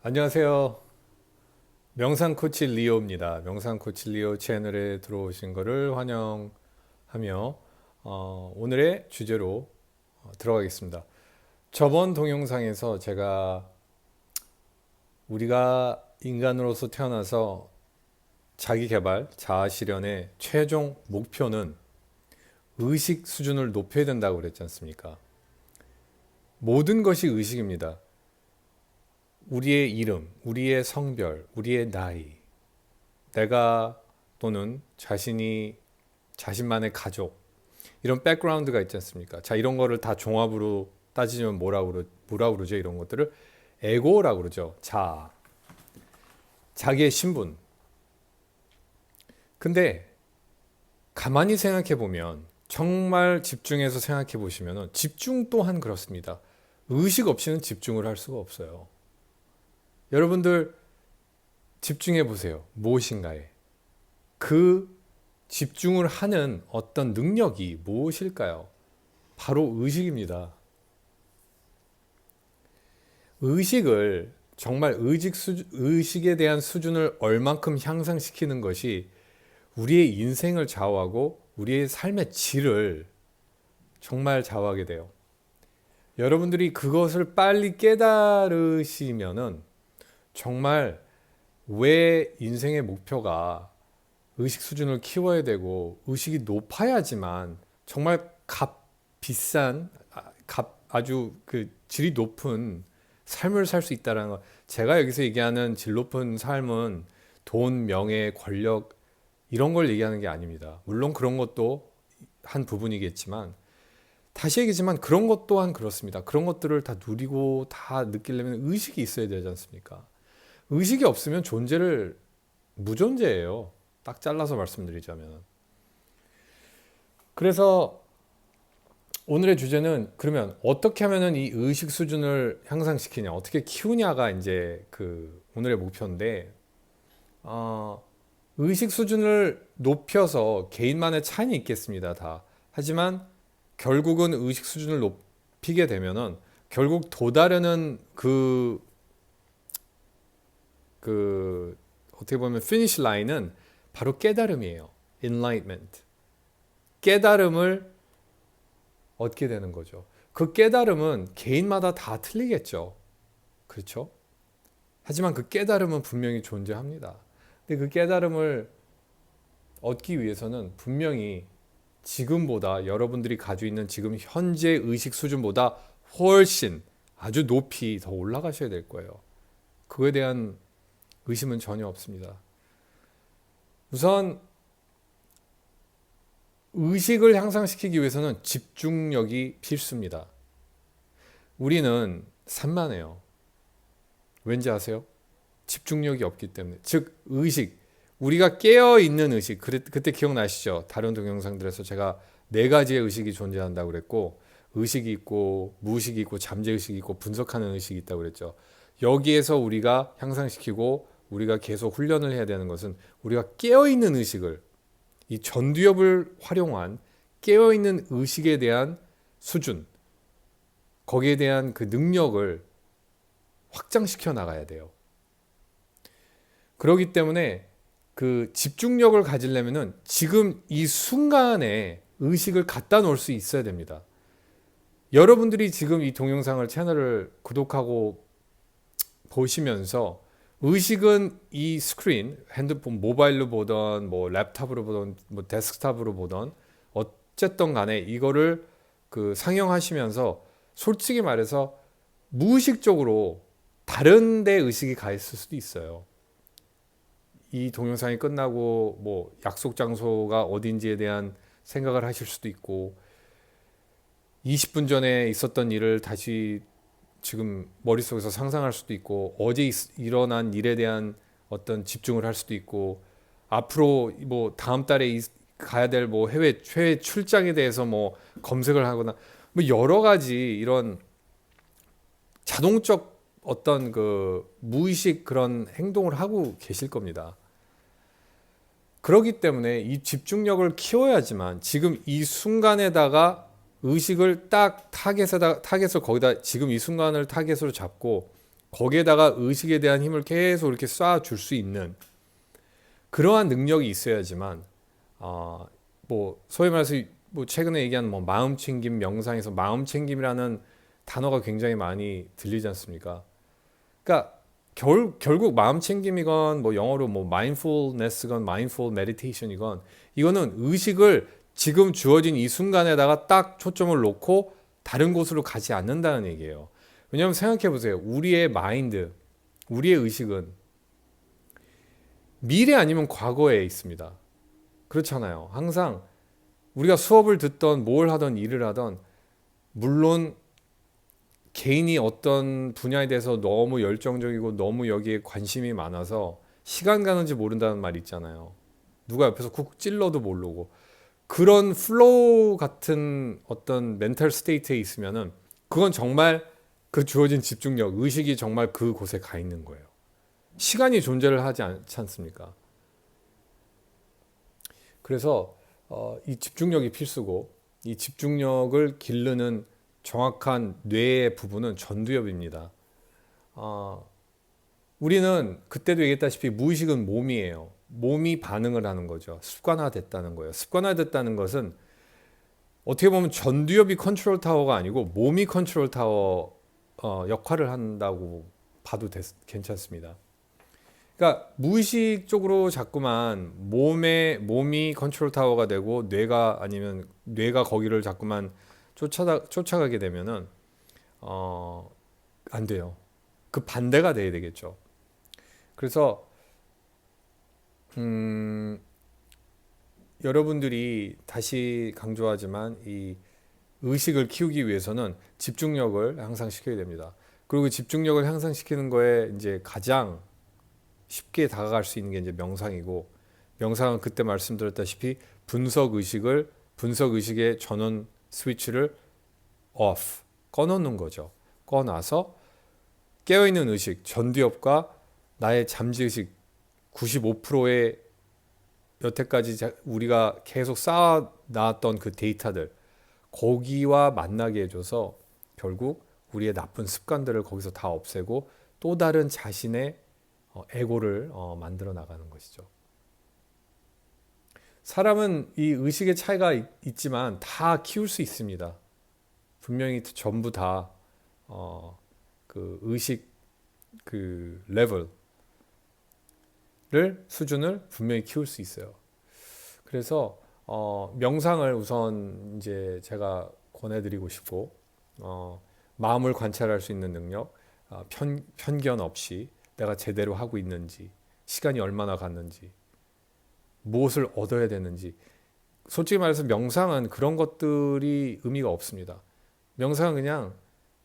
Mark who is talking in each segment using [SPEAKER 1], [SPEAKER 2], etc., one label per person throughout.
[SPEAKER 1] 안녕하세요. 명상 코치 리오입니다. 명상 코치 리오 채널에 들어오신 것을 환영하며 오늘의 주제로 들어가겠습니다. 저번 동영상에서 제가 우리가 인간으로서 태어나서 자기 개발, 자아 실현의 최종 목표는 의식 수준을 높여야 된다고 그랬지 않습니까? 모든 것이 의식입니다. 우리의 이름, 우리의 성별, 우리의 나이, 내가 또는 자신만의 가족, 이런 백그라운드가 있지 않습니까? 자, 이런 거를 다 종합으로 따지면 뭐라 그러죠? 이런 것들을 에고라고 그러죠. 자기의 신분. 근데 가만히 생각해 보면, 정말 집중해서 생각해 보시면 집중 또한 그렇습니다. 의식 없이는 집중을 할 수가 없어요. 여러분들 집중해 보세요. 무엇인가에. 그 집중을 하는 어떤 능력이 무엇일까요? 바로 의식입니다. 의식을 정말 의식에 대한 수준을 얼만큼 향상시키는 것이 우리의 인생을 좌우하고 우리의 삶의 질을 정말 좌우하게 돼요. 여러분들이 그것을 빨리 깨달으시면은 정말 왜 인생의 목표가 의식 수준을 키워야 되고 의식이 높아야지만 정말 비싼 아주 그 질이 높은 삶을 살 수 있다는 것. 제가 여기서 얘기하는 질 높은 삶은 돈, 명예, 권력 이런 걸 얘기하는 게 아닙니다. 물론 그런 것도 한 부분이겠지만 다시 얘기지만 그런 것 또한 그렇습니다. 그런 것들을 다 누리고 다 느끼려면 의식이 있어야 되지 않습니까? 의식이 없으면 존재를 무존재예요. 딱 잘라서 말씀드리자면. 그래서 오늘의 주제는 그러면 어떻게 하면은 이 의식 수준을 향상시키냐, 어떻게 키우냐가 이제 그 오늘의 목표인데, 의식 수준을 높여서 개인만의 차이는 있겠습니다, 다. 하지만 결국은 의식 수준을 높이게 되면은 결국 도달하는 어떻게 보면 피니시 라인은 바로 깨달음이에요. enlightenment. 깨달음을 얻게 되는 거죠. 그 깨달음은 개인마다 다 틀리겠죠. 그렇죠? 하지만 그 깨달음은 분명히 존재합니다. 근데 그 깨달음을 얻기 위해서는 분명히 지금보다 여러분들이 가지고 있는 지금 현재 의식 수준보다 훨씬 아주 높이 더 올라가셔야 될 거예요. 그거에 대한 의심은 전혀 없습니다. 우선 의식을 향상시키기 위해서는 집중력이 필수입니다. 우리는 산만해요. 왠지 아세요? 집중력이 없기 때문에. 즉 의식, 우리가 깨어있는 의식. 그때 기억나시죠? 다른 동영상들에서 제가 4가지의 의식이 존재한다고 그랬고, 의식이 있고 무의식이 있고 잠재의식이 있고 분석하는 의식이 있다고 그랬죠. 여기에서 우리가 향상시키고 우리가 계속 훈련을 해야 되는 것은 우리가 깨어있는 의식을, 이 전두엽을 활용한 깨어있는 의식에 대한 수준, 거기에 대한 그 능력을 확장시켜 나가야 돼요. 그렇기 때문에 그 집중력을 가지려면은 지금 이 순간에 의식을 갖다 놓을 수 있어야 됩니다. 여러분들이 지금 이 동영상을 채널을 구독하고 보시면서 의식은 이 스크린, 핸드폰, 모바일로 보던 뭐 랩탑으로 보던 뭐 데스크탑으로 보던 어쨌든 간에 이거를 그 상영하시면서 솔직히 말해서 무의식적으로 다른 데 의식이 가 있을 수도 있어요. 이 동영상이 끝나고 뭐 약속 장소가 어딘지에 대한 생각을 하실 수도 있고 20분 전에 있었던 일을 다시 지금 머릿속에서 상상할 수도 있고 어제 일어난 일에 대한 어떤 집중을 할 수도 있고 앞으로 뭐 다음 달에 가야 될 뭐 해외 출장에 대해서 뭐 검색을 하거나 뭐 여러 가지 이런 자동적 어떤 그 무의식 그런 행동을 하고 계실 겁니다. 그렇기 때문에 이 집중력을 키워야지만 지금 이 순간에다가 의식을 딱 타겟을 거기다 지금 이 순간을 타겟으로 잡고 거기에다가 의식에 대한 힘을 계속 이렇게 쏴줄 수 있는 그러한 능력이 있어야지만 뭐 소위 말해서 뭐 최근에 얘기한 뭐 마음 챙김 명상에서 마음 챙김이라는 단어가 굉장히 많이 들리지 않습니까? 그러니까 결국 마음 챙김이건 뭐 영어로 뭐 mindfulness건 mindful meditation이건 이거는 의식을 지금 주어진 이 순간에다가 딱 초점을 놓고 다른 곳으로 가지 않는다는 얘기예요. 왜냐하면 생각해 보세요. 우리의 마인드, 우리의 의식은 미래 아니면 과거에 있습니다. 그렇잖아요. 항상 우리가 수업을 듣던 뭘 하던 일을 하던 물론 개인이 어떤 분야에 대해서 너무 열정적이고 너무 여기에 관심이 많아서 시간 가는지 모른다는 말 있잖아요. 누가 옆에서 쿡 찔러도 모르고 그런 플로우 같은 어떤 멘탈 스테이트에 있으면은 그건 정말 그 주어진 집중력, 의식이 정말 그곳에 가 있는 거예요. 시간이 존재를 하지 않지 않습니까? 그래서 이 집중력이 필수고 이 집중력을 기르는 정확한 뇌의 부분은 전두엽입니다. 우리는 그때도 얘기했다시피 무의식은 몸이에요. 몸이 반응을 하는 거죠. 습관화됐다는 거예요. 습관화됐다는 것은 어떻게 보면 전두엽이 컨트롤 타워가 아니고 몸이 컨트롤 타워 역할을 한다고 봐도 괜찮습니다. 그러니까 무의식적으로 자꾸만 몸이 컨트롤 타워가 되고 뇌가 아니면 뇌가 거기를 자꾸만 쫓아가게 되면은 안 돼요. 그 반대가 돼야 되겠죠. 그래서 여러분들이 다시 강조하지만 이 의식을 키우기 위해서는 집중력을 향상시켜야 됩니다. 그리고 집중력을 향상시키는 거에 이제 가장 쉽게 다가갈 수 있는 게 이제 명상이고 명상은 그때 말씀드렸다시피 분석 의식의 전원 스위치를 off 꺼놓는 거죠. 꺼놔서 깨어있는 의식, 전두엽과 나의 잠재의식 95%의 여태까지 우리가 계속 쌓아놨던 그 데이터들 거기와 만나게 해줘서 결국 우리의 나쁜 습관들을 거기서 다 없애고 또 다른 자신의 에고를 만들어 나가는 것이죠. 사람은 이 의식의 차이가 있지만 다 키울 수 있습니다. 분명히 전부 다 그 의식 그 레벨을 수준을 분명히 키울 수 있어요. 그래서 명상을 우선 이제 제가 권해드리고 싶고 마음을 관찰할 수 있는 능력, 편견 없이 내가 제대로 하고 있는지, 시간이 얼마나 갔는지, 무엇을 얻어야 되는지. 솔직히 말해서 명상은 그런 것들이 의미가 없습니다. 명상은 그냥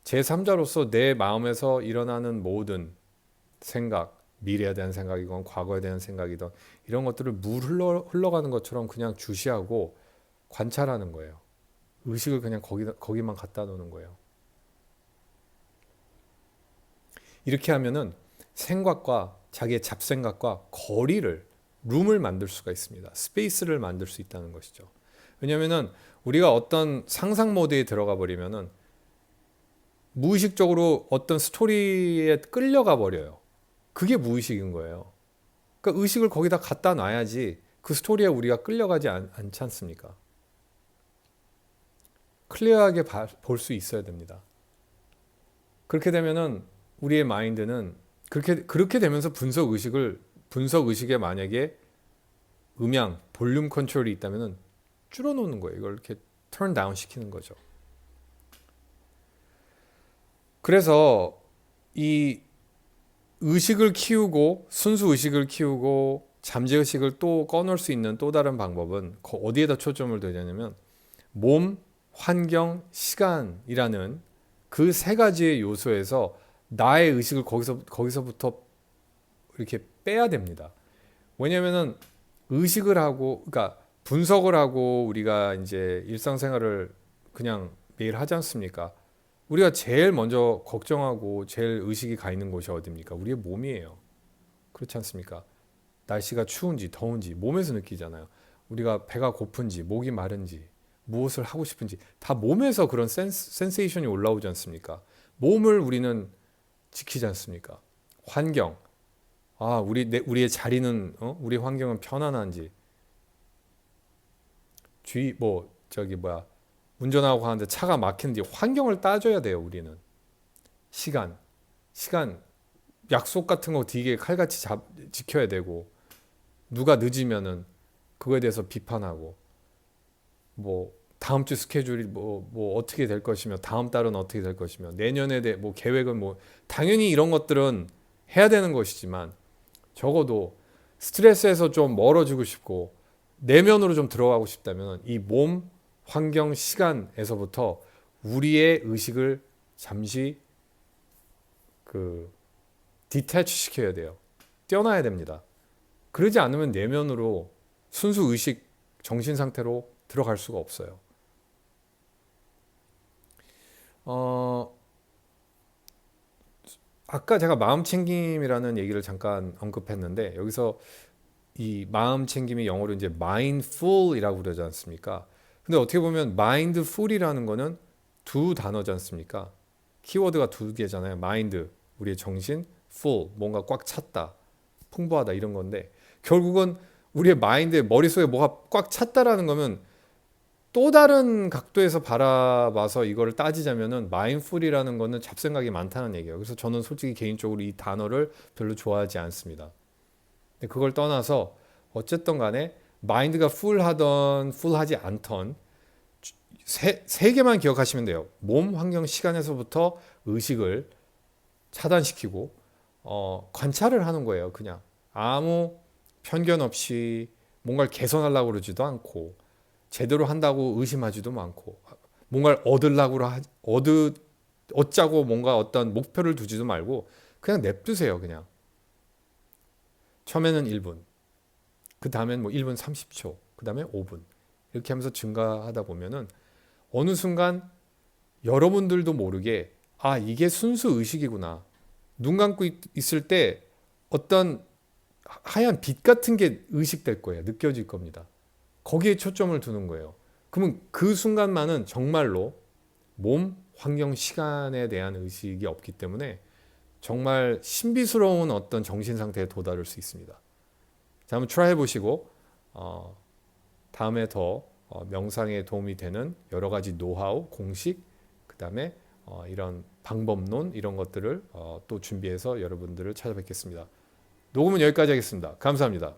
[SPEAKER 1] 제3자로서 내 마음에서 일어나는 모든 생각, 미래에 대한 생각이건 과거에 대한 생각이든 이런 것들을 물 흘러가는 것처럼 그냥 주시하고 관찰하는 거예요. 의식을 그냥 거기만 갖다 놓는 거예요. 이렇게 하면은 생각과 자기의 잡생각과 룸을 만들 수가 있습니다. 스페이스를 만들 수 있다는 것이죠. 왜냐하면은 우리가 어떤 상상 모드에 들어가 버리면은 무의식적으로 어떤 스토리에 끌려가 버려요. 그게 무의식인 거예요. 그러니까 의식을 거기다 갖다 놔야지 그 스토리에 우리가 끌려가지 않지 않습니까? 클리어하게 볼 수 있어야 됩니다. 그렇게 되면은 우리의 마인드는 그렇게 되면서 분석 의식에 만약에 볼륨 컨트롤이 있다면은 줄여놓는 거예요. 이걸 이렇게 턴 다운 시키는 거죠. 그래서 이 의식을 키우고 순수 의식을 키우고 잠재 의식을 또 꺼놓을 수 있는 또 다른 방법은 어디에다 초점을 두냐면 몸, 환경, 시간이라는 그 세 가지의 요소에서 나의 의식을 거기서부터 이렇게 빼야 됩니다. 왜냐면은 의식을 하고, 그러니까 분석을 하고 우리가 이제 일상생활을 그냥 매일 하지 않습니까? 우리가 제일 먼저 걱정하고 제일 의식이 가 있는 곳이 어디입니까? 우리의 몸이에요. 그렇지 않습니까? 날씨가 추운지 더운지 몸에서 느끼잖아요. 우리가 배가 고픈지 목이 마른지 무엇을 하고 싶은지 다 몸에서 그런 센세이션이 올라오지 않습니까? 몸을 우리는 지키지 않습니까? 환경. 우리의 자리는 우리 환경은 편안한지. 주의 운전하고 가는데 차가 막히는지 환경을 따져야 돼요, 우리는. 시간. 약속 같은 거 되게 칼같이 지켜야 되고, 누가 늦으면은 그거에 대해서 비판하고, 다음 주 스케줄이 어떻게 될 것이며, 다음 달은 어떻게 될 것이며, 내년에 대해 계획은 당연히 이런 것들은 해야 되는 것이지만, 적어도 스트레스에서 좀 멀어지고 싶고, 내면으로 좀 들어가고 싶다면, 이 몸, 환경, 시간에서부터 우리의 의식을 잠시 디태치 시켜야 돼요. 떼어놔야 됩니다. 그러지 않으면 내면으로 순수 의식, 정신 상태로 들어갈 수가 없어요. 아까 제가 마음 챙김이라는 얘기를 잠깐 언급했는데, 여기서 이 마음 챙김이 영어로 이제 mindful이라고 그러지 않습니까? 근데 어떻게 보면 mindful이라는 거는 두 단어지 않습니까? 키워드가 두 개잖아요. mind, 우리의 정신, full, 뭔가 꽉 찼다, 풍부하다 이런 건데, 결국은 우리의 마인드에 머릿속에 뭐가 꽉 찼다라는 거면 또 다른 각도에서 바라봐서 이거를 따지자면은 마인드풀이라는 거는 잡생각이 많다는 얘기예요. 그래서 저는 솔직히 개인적으로 이 단어를 별로 좋아하지 않습니다. 근데 그걸 떠나서 어쨌든 간에 마인드가 풀하던 풀하지 않던 세 개만 기억하시면 돼요. 몸, 환경, 시간에서부터 의식을 차단시키고 관찰을 하는 거예요. 그냥 아무 편견 없이 뭔가를 개선하려고 그러지도 않고, 제대로 한다고 의심하지도 않고, 뭔가를 얻자고 뭔가 어떤 목표를 두지도 말고 그냥 냅두세요. 그냥 처음에는 1분, 그 다음엔 1분 30초, 그 다음에 5분, 이렇게 하면서 증가하다 보면은 어느 순간 여러분들도 모르게 이게 순수 의식이구나. 눈 감고 있을 때 어떤 하얀 빛 같은 게 의식될 거예요. 느껴질 겁니다. 거기에 초점을 두는 거예요. 그러면 그 순간만은 정말로 몸, 환경, 시간에 대한 의식이 없기 때문에 정말 신비스러운 어떤 정신 상태에 도달할 수 있습니다. 자, 한번 트라이 해보시고 다음에 더 명상에 도움이 되는 여러 가지 노하우, 공식, 그 다음에 이런 방법론 이런 것들을 또 준비해서 여러분들을 찾아뵙겠습니다. 녹음은 여기까지 하겠습니다. 감사합니다.